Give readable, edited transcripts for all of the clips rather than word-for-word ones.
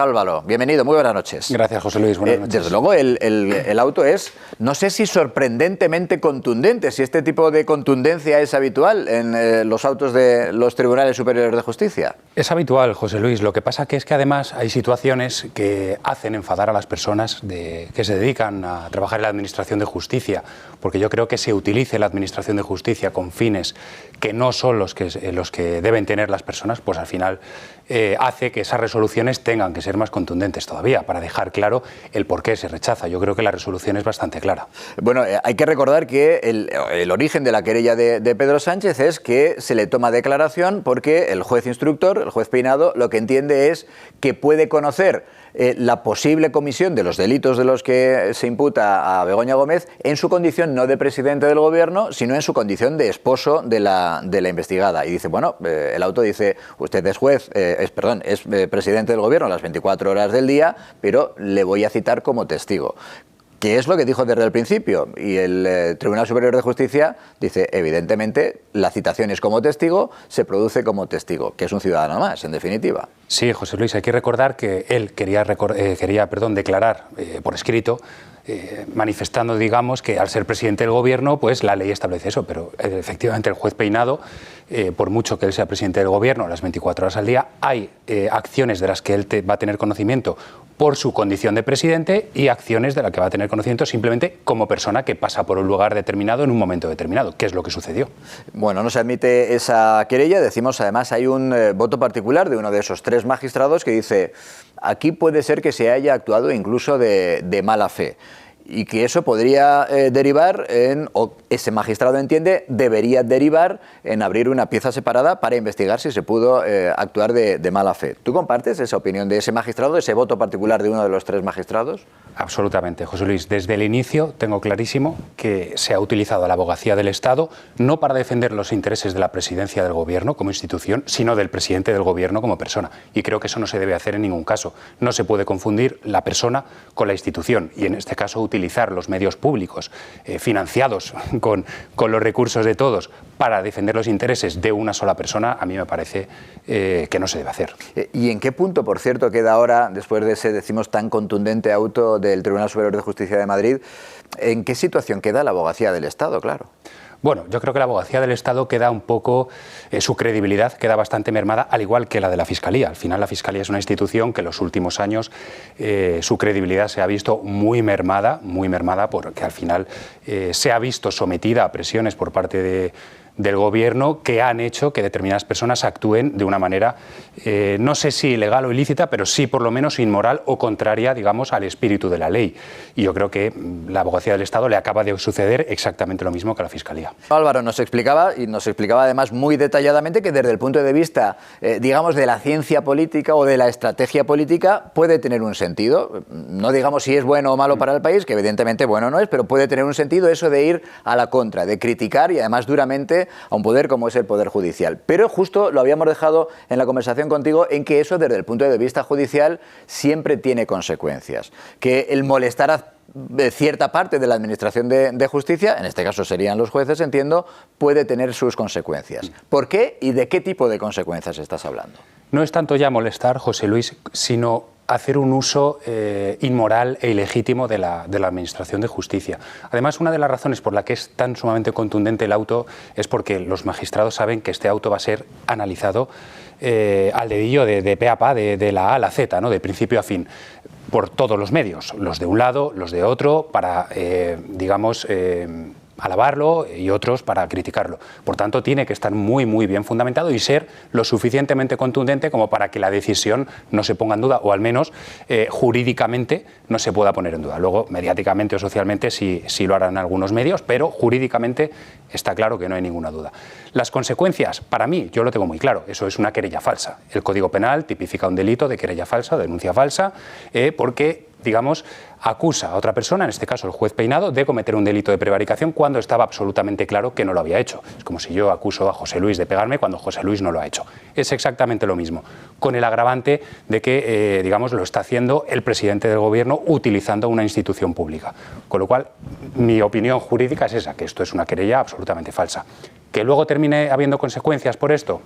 Álvaro, bienvenido, muy buenas noches. Gracias, José Luis, buenas noches. Desde luego, el auto es, no sé si sorprendentemente contundente, si este tipo de contundencia es habitual en los autos de los Tribunales Superiores de Justicia. Es habitual, José Luis, lo que pasa es que además hay situaciones que hacen enfadar a las personas que se dedican a trabajar en la Administración de Justicia, porque yo creo que se utilice la Administración de Justicia con fines que no son los que deben tener las personas, pues al final hace que esas resoluciones tengan que ser más contundentes todavía, para dejar claro el por qué se rechaza. Yo creo que la resolución es bastante clara. Bueno, hay que recordar que el origen de la querella de Pedro Sánchez es que se le toma declaración porque el juez instructor, el juez Peinado, lo que entiende es que puede conocer la posible comisión de los delitos de los que se imputa a Begoña Gómez en su condición no de presidente del gobierno, sino en su condición de esposo de la investigada. Y dice, bueno, el auto dice, usted es juez, es presidente del gobierno a las 24 horas del día, pero le voy a citar como testigo. ¿Qué es lo que dijo desde el principio? Y el Tribunal Superior de Justicia dice, evidentemente, la citación es como testigo, se produce como testigo, que es un ciudadano más, en definitiva. Sí, José Luis, hay que recordar que él quería declarar por escrito, manifestando, digamos, que al ser presidente del gobierno, pues la ley establece eso, pero efectivamente el juez Peinado, por mucho que él sea presidente del gobierno las 24 horas al día, hay acciones de las que él va a tener conocimiento por su condición de presidente y acciones de las que va a tener conocimiento simplemente como persona que pasa por un lugar determinado en un momento determinado, que es lo que sucedió. Bueno, no se admite esa querella, decimos además hay un voto particular de uno de esos 3 magistrados que dice, aquí puede ser que se haya actuado incluso de mala fe. Y que eso podría derivar o ese magistrado entiende, debería derivar en abrir una pieza separada para investigar si se pudo actuar de mala fe. ¿Tú compartes esa opinión de ese magistrado, ese voto particular de uno de los 3 magistrados? Absolutamente, José Luis. Desde el inicio tengo clarísimo que se ha utilizado a la abogacía del Estado no para defender los intereses de la presidencia del gobierno como institución, sino del presidente del gobierno como persona. Y creo que eso no se debe hacer en ningún caso. No se puede confundir la persona con la institución y en este caso utilizar los medios públicos financiados con los recursos de todos para defender los intereses de una sola persona, a mí me parece que no se debe hacer. ¿Y en qué punto, por cierto, queda ahora, después de ese, decimos, tan contundente auto del Tribunal Superior de Justicia de Madrid, en qué situación queda la abogacía del Estado, claro? Bueno, yo creo que la abogacía del Estado queda un poco, su credibilidad queda bastante mermada, al igual que la de la Fiscalía. Al final la Fiscalía es una institución que en los últimos años su credibilidad se ha visto muy mermada porque al final se ha visto sometida a presiones por parte del gobierno que han hecho que determinadas personas actúen de una manera, no sé si ilegal o ilícita, pero sí por lo menos inmoral o contraria, digamos, al espíritu de la ley. Y yo creo que la abogacía del Estado le acaba de suceder exactamente lo mismo que a la Fiscalía. Álvaro nos explicaba además muy detalladamente que desde el punto de vista, digamos, de la ciencia política o de la estrategia política puede tener un sentido. No digamos si es bueno o malo para el país, que evidentemente bueno no es, pero puede tener un sentido eso de ir a la contra, de criticar y además duramente a un poder como es el Poder Judicial. Pero justo lo habíamos dejado en la conversación contigo en que eso desde el punto de vista judicial siempre tiene consecuencias. Que el molestar a cierta parte de la Administración de Justicia, en este caso serían los jueces, entiendo, puede tener sus consecuencias. ¿Por qué y de qué tipo de consecuencias estás hablando? No es tanto ya molestar, José Luis, sino hacer un uso inmoral e ilegítimo de la Administración de Justicia. Además, una de las razones por la que es tan sumamente contundente el auto es porque los magistrados saben que este auto va a ser analizado al dedillo de pe a pa, de la A a la Z, ¿no? De principio a fin, por todos los medios, los de un lado, los de otro, para, digamos, alabarlo y otros para criticarlo. Por tanto, tiene que estar muy, muy bien fundamentado y ser lo suficientemente contundente como para que la decisión no se ponga en duda, o al menos jurídicamente no se pueda poner en duda. Luego, mediáticamente o socialmente sí lo harán algunos medios, pero jurídicamente está claro que no hay ninguna duda. Las consecuencias, para mí, yo lo tengo muy claro, eso es una querella falsa. El Código Penal tipifica un delito de querella falsa, de denuncia falsa, porque, digamos, acusa a otra persona, en este caso el juez Peinado, de cometer un delito de prevaricación cuando estaba absolutamente claro que no lo había hecho. Es como si yo acuso a José Luis de pegarme cuando José Luis no lo ha hecho. Es exactamente lo mismo, con el agravante de que, digamos, lo está haciendo el presidente del gobierno utilizando una institución pública. Con lo cual, mi opinión jurídica es esa, que esto es una querella absolutamente falsa. ¿Que luego termine habiendo consecuencias por esto?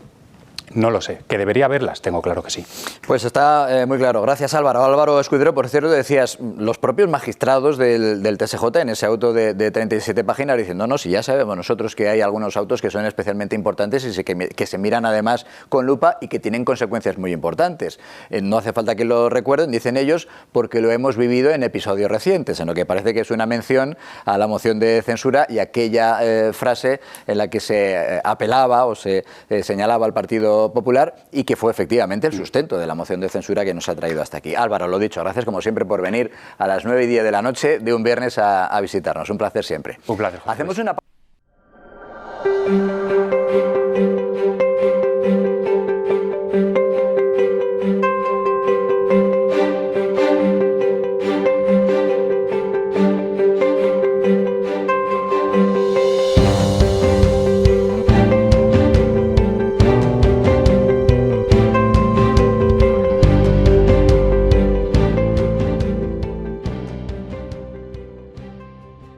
No lo sé. ¿Que debería haberlas? Tengo claro que sí. Pues está muy claro. Gracias, Álvaro. Álvaro Escudero, por cierto, decías, los propios magistrados del TSJ en ese auto de 37 páginas diciendo, no, si ya sabemos nosotros que hay algunos autos que son especialmente importantes y que se miran además con lupa y que tienen consecuencias muy importantes. No hace falta que lo recuerden, dicen ellos, porque lo hemos vivido en episodios recientes, en lo que parece que es una mención a la moción de censura y aquella frase en la que se apelaba o se señalaba al Partido Popular y que fue efectivamente el sustento de la moción de censura que nos ha traído hasta aquí. Álvaro, lo dicho, gracias como siempre por venir a las 9:10 de la noche de un viernes a visitarnos. Un placer siempre. Un placer, José Hacemos Luis. una